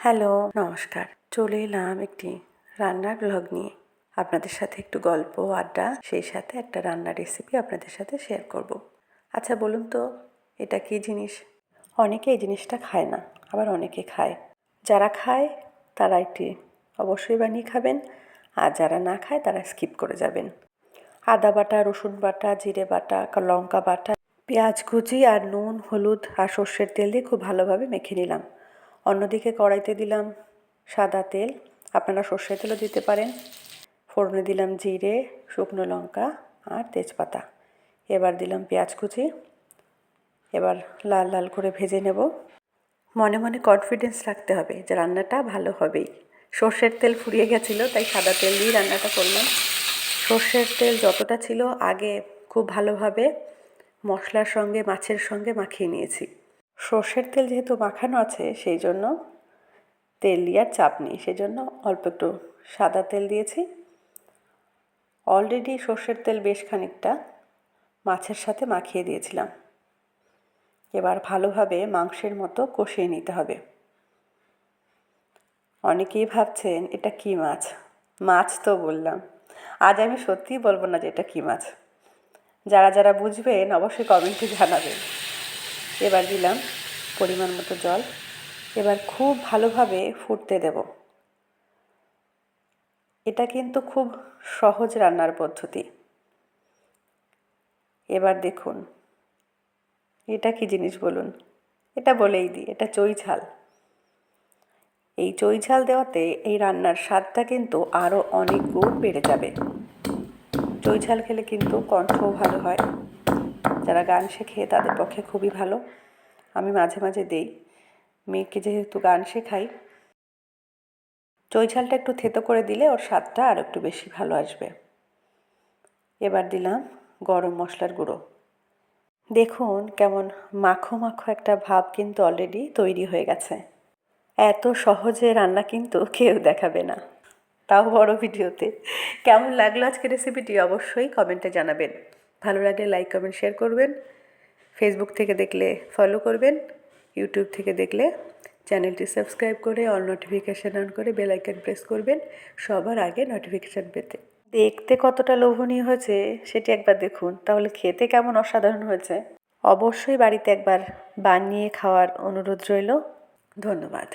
Hello, নমস্কার। চলে এলাম একটি রান্নার ব্লগ নিয়ে। আপনাদের সাথে একটু গল্প, আড্ডা, সেই সাথে একটা রান্নার রেসিপি আপনাদের সাথে শেয়ার করব। আচ্ছা বলুন তো, এটা কী জিনিস? অনেকে এই জিনিসটা খায় না, আবার অনেকে খায়। যারা খায় তারা একটি অবশ্যই বানিয়ে খাবেন, আর যারা না খায় তারা স্কিপ করে যাবেন। আদা বাটা, রসুন বাটা, জিরে বাটা, লঙ্কা বাটা, পেঁয়াজ কুচি আর নুন, হলুদ আর সর্ষের তেল দিয়ে খুব ভালোভাবে মেখে নিলাম। অন্যদিকে কড়াইতে দিলাম সাদা তেল, আপনারা সর্ষের তেলও দিতে পারেন। ফোড়নে দিলাম জিরে, শুকনো লঙ্কা আর তেজপাতা। এবার দিলাম পেঁয়াজ কুচি। এবার লাল লাল করে ভেজে নেব। মনে মনে কনফিডেন্স রাখতে হবে যে রান্নাটা ভালো হবেই। সর্ষের তেল ফুরিয়ে গেছিলো, তাই সাদা তেল দিয়েই রান্নাটা করলাম। সর্ষের তেল যতটা ছিল আগে খুব ভালোভাবে মশলার সঙ্গে, মাছের সঙ্গে মাখিয়ে নিয়েছি। সর্ষের তেল যেহেতু মাখানো আছে, সেই জন্য তেল দেওয়ার চাপ নেই, সেই জন্য অল্প একটু সাদা তেল দিয়েছি। অলরেডি সর্ষের তেল বেশ খানিকটা মাছের সাথে মাখিয়ে দিয়েছিলাম। এবার ভালোভাবে মাংসের মতো কষিয়ে নিতে হবে। অনেকেই ভাবছেন এটা কী মাছ। মাছ তো বললাম, আজ আমি সত্যিই বলবো না যে এটা কী মাছ। যারা যারা বুঝবেন অবশ্যই কমেন্টে জানাবেন। এবার দিলাম পরিমাণ মতো জল। এবার খুব ভালোভাবে ফুটতে দেব। এটা কিন্তু খুব সহজ রান্নার পদ্ধতি। এবার দেখুন, এটা কি জিনিস বলুন? এটা বলেই দিই, এটা চই ঝাল। এই চই ঝাল দেওয়াতে এই রান্নার স্বাদটা কিন্তু আরও অনেক গুণ বেড়ে যাবে। চই ঝাল খেলে কিন্তু কণ্ঠও ভালো হয়। যারা গান শেখে তাদের পক্ষে খুবই ভালো। আমি মাঝে মাঝে দেই, মেয়েকে যেহেতু গান শেখাই। চই ঝালটা একটু থেতো করে দিলে ওর স্বাদটা আর একটু বেশি ভালো আসবে। এবার দিলাম গরম মশলার গুঁড়ো। দেখুন কেমন মাখো মাখো একটা ভাব কিন্তু অলরেডি তৈরি হয়ে গেছে। এত সহজে রান্না কিন্তু কেউ দেখাবে না, তাও বড় ভিডিওতে। কেমন লাগলো আজকের রেসিপিটি অবশ্যই কমেন্টে জানাবেন। ভালো লাগলে লাইক, কমেন্ট, শেয়ার করবেন। ফেসবুক থেকে দেখলে ফলো করবেন। ইউটিউব থেকে দেখলে চ্যানেলটি সাবস্ক্রাইব করে অল নোটিফিকেশান অন করে বেল আইকন প্রেস করবেন সবার আগে নোটিফিকেশান পেতে। দেখতে কতটা লোভনীয় হয়েছে সেটি একবার দেখুন, তাহলে খেতে কেমন অসাধারণ হয়েছে অবশ্যই বাড়িতে একবার বানিয়ে খাওয়ার অনুরোধ রইল। ধন্যবাদ।